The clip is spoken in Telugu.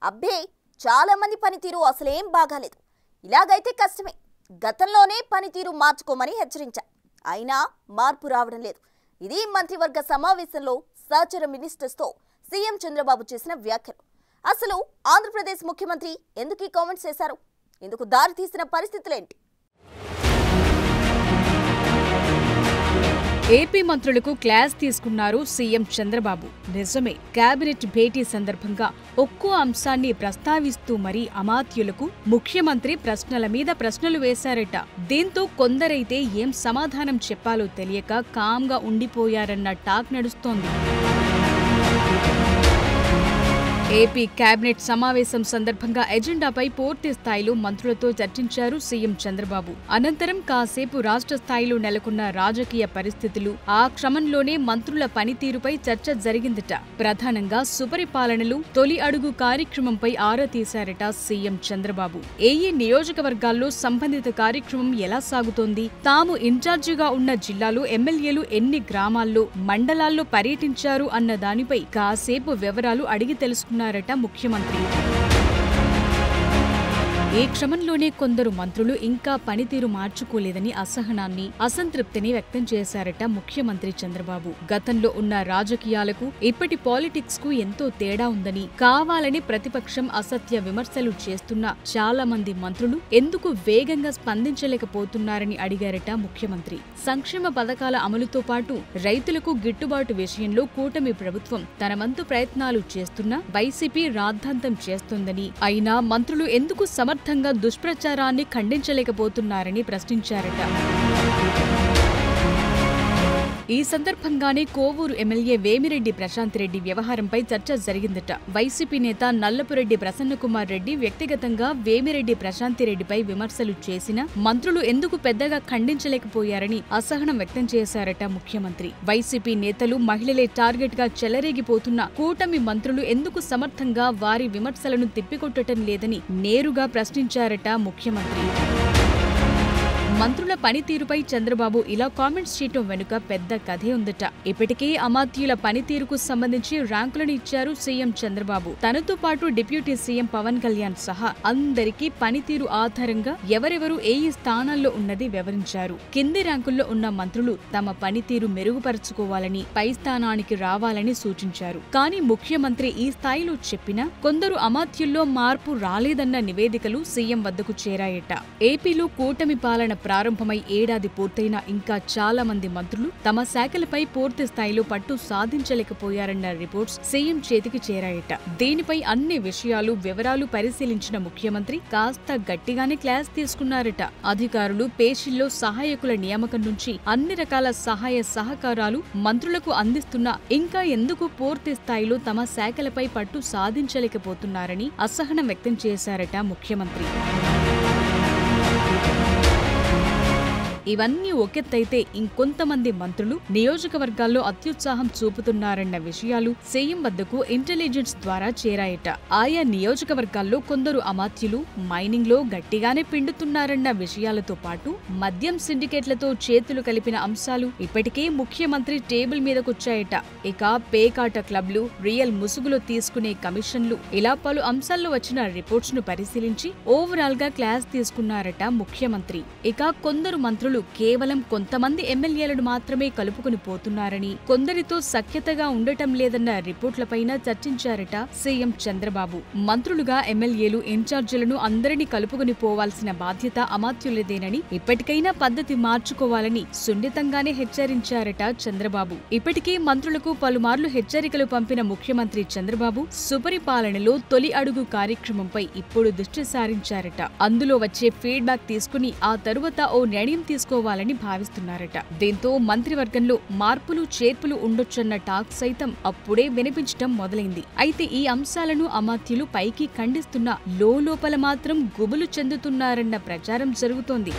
అబ్బే చాలా మంది పనితీరు అసలేం బాగాలేదు. ఇలాగైతే కష్టమే. గతంలోనే పనితీరు మార్చుకోమని హెచ్చరించా. అయినా మార్పు రావడం లేదు. ఇది మంత్రివర్గ సమావేశంలో సహచర మినిస్టర్స్తో సీఎం చంద్రబాబు చేసిన వ్యాఖ్యలు. అసలు ఆంధ్రప్రదేశ్ ముఖ్యమంత్రి ఎందుకు ఈ కామెంట్స్ చేశారు? ఇందుకు దారి తీసిన పరిస్థితులేంటి? ఏపీ మంత్రులకు క్లాస్ తీసుకున్నారు సీఎం చంద్రబాబు. నిజమే, కేబినెట్ భేటీ సందర్భంగా ఒక్కో అంశాన్ని ప్రస్తావిస్తూ మరీ అమాత్యులకు ముఖ్యమంత్రి ప్రశ్నల మీద ప్రశ్నలు వేశారట. దీంతో కొందరైతే ఏం సమాధానం చెప్పాలో తెలియక కామ్గా ఉండిపోయారన్న టాక్ నడుస్తోంది. ఏపీ కేబినెట్ సమావేశం సందర్భంగా ఎజెండాపై పూర్తి స్థాయిలో మంత్రులతో చర్చించారు సీఎం చంద్రబాబు. అనంతరం కాసేపు రాష్ట్ర స్థాయిలో నెలకొన్న రాజకీయ పరిస్థితులు, ఆ క్రమంలోనే మంత్రుల పనితీరుపై చర్చ జరిగిందట. ప్రధానంగా సుపరిపాలనలు, తొలి అడుగు కార్యక్రమంపై ఆరా తీశారట సీఎం చంద్రబాబు. ఏయే నియోజకవర్గాల్లో సంబంధిత కార్యక్రమం ఎలా సాగుతోంది, తాము ఇన్ఛార్జిగా ఉన్న జిల్లాలో ఎమ్మెల్యేలు ఎన్ని గ్రామాల్లో, మండలాల్లో పర్యటించారు అన్న దానిపై కాసేపు వివరాలు అడిగి తెలుసుకున్నారు ముఖ్యమంత్రి. ఈ క్రమంలోనే కొందరు మంత్రులు ఇంకా పనితీరు మార్చుకోలేదని అసహనాన్ని, అసంతృప్తిని వ్యక్తం చేశారట ముఖ్యమంత్రి చంద్రబాబు. గతంలో ఉన్న రాజకీయాలకు ఇప్పటి పాలిటిక్స్ కు ఎంతో తేడా ఉందని, కావాలని ప్రతిపక్షం అసత్య విమర్శలు చేస్తున్న చాలా మంది మంత్రులు ఎందుకు వేగంగా స్పందించలేకపోతున్నారని అడిగారట ముఖ్యమంత్రి. సంక్షేమ పథకాల అమలుతో పాటు రైతులకు గిట్టుబాటు విషయంలో కూటమి ప్రభుత్వం తన వంతు ప్రయత్నాలు చేస్తున్నా వైసీపీ రాద్ధాంతం చేస్తోందని, అయినా మంత్రులు ఎందుకు సమర్థంగా దుష్ప్రచారాన్ని ఖండించలేకపోతున్నారని ప్రశ్నించారట. ఈ సందర్భంగానే కోవూరు ఎమ్మెల్యే వేమిరెడ్డి ప్రశాంతిరెడ్డి వ్యవహారంపై చర్చ జరిగిందట. వైసీపీ నేత నల్లపురెడ్డి ప్రసన్నకుమార్ రెడ్డి వ్యక్తిగతంగా వేమిరెడ్డి ప్రశాంతిరెడ్డిపై విమర్శలు చేసినా మంత్రులు ఎందుకు పెద్దగా ఖండించలేకపోయారని అసహనం వ్యక్తం చేశారట ముఖ్యమంత్రి. వైసీపీ నేతలు, మహిళలే టార్గెట్ గా చెలరేగిపోతున్న కూటమి మంత్రులు ఎందుకు సమర్థంగా వారి విమర్శలను తిప్పికొట్టడం లేదని నేరుగా ప్రశ్నించారట ముఖ్యమంత్రి. మంత్రుల పనితీరుపై చంద్రబాబు ఇలా కామెంట్స్ చేయటం వెనుక పెద్ద కథే ఉందట. ఇప్పటికే అమాత్యుల పనితీరుకు సంబంధించి ర్యాంకులను ఇచ్చారు సీఎం చంద్రబాబు. తనతో పాటు డిప్యూటీ సీఎం పవన్ కళ్యాణ్ సహా అందరికీ పనితీరు ఆధారంగా ఎవరెవరు ఏ స్థానాల్లో ఉన్నది వివరించారు. కింది ర్యాంకుల్లో ఉన్న మంత్రులు తమ పనితీరు మెరుగుపరుచుకోవాలని, పై స్థానానికి రావాలని సూచించారు. కానీ ముఖ్యమంత్రి ఈ స్థాయిలో చెప్పినా కొందరు అమాత్యుల్లో మార్పు రాలేదన్న నివేదికలు సీఎం వద్దకు చేరాయట. ఏపీలో కూటమి పాలన ప్రారంభమై ఏడాది పూర్తయినా ఇంకా చాలా మంది మంత్రులు తమ శాఖలపై పూర్తి స్థాయిలో పట్టు సాధించలేకపోయారన్న రిపోర్ట్స్ సీఎం చేతికి చేరాయట. దీనిపై అన్ని విషయాలు, వివరాలు పరిశీలించిన ముఖ్యమంత్రి కాస్త గట్టిగానే క్లాస్ తీసుకున్నారట. అధికారులు, పేషీల్లో సహాయకుల నియామకం నుంచి అన్ని రకాల సహాయ సహకారాలు మంత్రులకు అందిస్తున్నా ఇంకా ఎందుకు పూర్తి స్థాయిలో తమ శాఖలపై పట్టు సాధించలేకపోతున్నారని అసహనం వ్యక్తం చేశారట ముఖ్యమంత్రి. ఇవన్నీ ఒకెత్తైతే ఇంకొంతమంది మంత్రులు నియోజకవర్గాల్లో అత్యుత్సాహం చూపుతున్నారన్న విషయాలు సీఎం వద్దకు ఇంటెలిజెన్స్ ద్వారా చేరాయట. ఆయా నియోజకవర్గాల్లో కొందరు అమాత్యులు మైనింగ్ లో గట్టిగానే పిండుతున్నారన్న విషయాలతో పాటు మద్యం సిండికేట్లతో చేతులు కలిపిన అంశాలు ఇప్పటికే ముఖ్యమంత్రి టేబుల్ మీదకొచ్చాయట. ఇక పేకాట క్లబ్లు, రియల్ ముసుగులో తీసుకునే కమిషన్లు, ఇలా పలు అంశాల్లో వచ్చిన రిపోర్ట్స్ ను పరిశీలించి ఓవరాల్ గా క్లాస్ తీసుకున్నారట ముఖ్యమంత్రి. ఇక కొందరు మంత్రులు కేవలం కొంతమంది ఎమ్మెల్యేలను మాత్రమే కలుపుకుని పోతున్నారని, కొందరితో సఖ్యతగా ఉండటం లేదన్న రిపోర్ట్లపైన చర్చించారట సీఎం చంద్రబాబు. మంత్రులుగా ఎమ్మెల్యేలు, ఇన్ఛార్జీలను అందరినీ కలుపుకుని పోవాల్సిన బాధ్యత అమాత్యులదేనని, ఇప్పటికైనా పద్ధతి మార్చుకోవాలని సున్నితంగానే హెచ్చరించారట చంద్రబాబు. ఇప్పటికే మంత్రులకు పలుమార్లు హెచ్చరికలు పంపిన ముఖ్యమంత్రి చంద్రబాబు సుపరిపాలనలో తొలి అడుగు కార్యక్రమంపై ఇప్పుడు దృష్టి సారించారట. అందులో వచ్చే ఫీడ్బ్యాక్ తీసుకుని ఆ తరువాత ఓ నిర్ణయం తీసుకోవాలని భావిస్తున్నారట. దీంతో మంత్రివర్గంలో మార్పులు, చేర్పులు ఉండొచ్చన్న టాక్ సైతం అప్పుడే వినిపించటం మొదలైంది. అయితే ఈ అంశాలను అమాత్యులు పైకి ఖండిస్తున్నా లోపల మాత్రం గుబులు చెందుతున్నారన్న ప్రచారం జరుగుతోంది.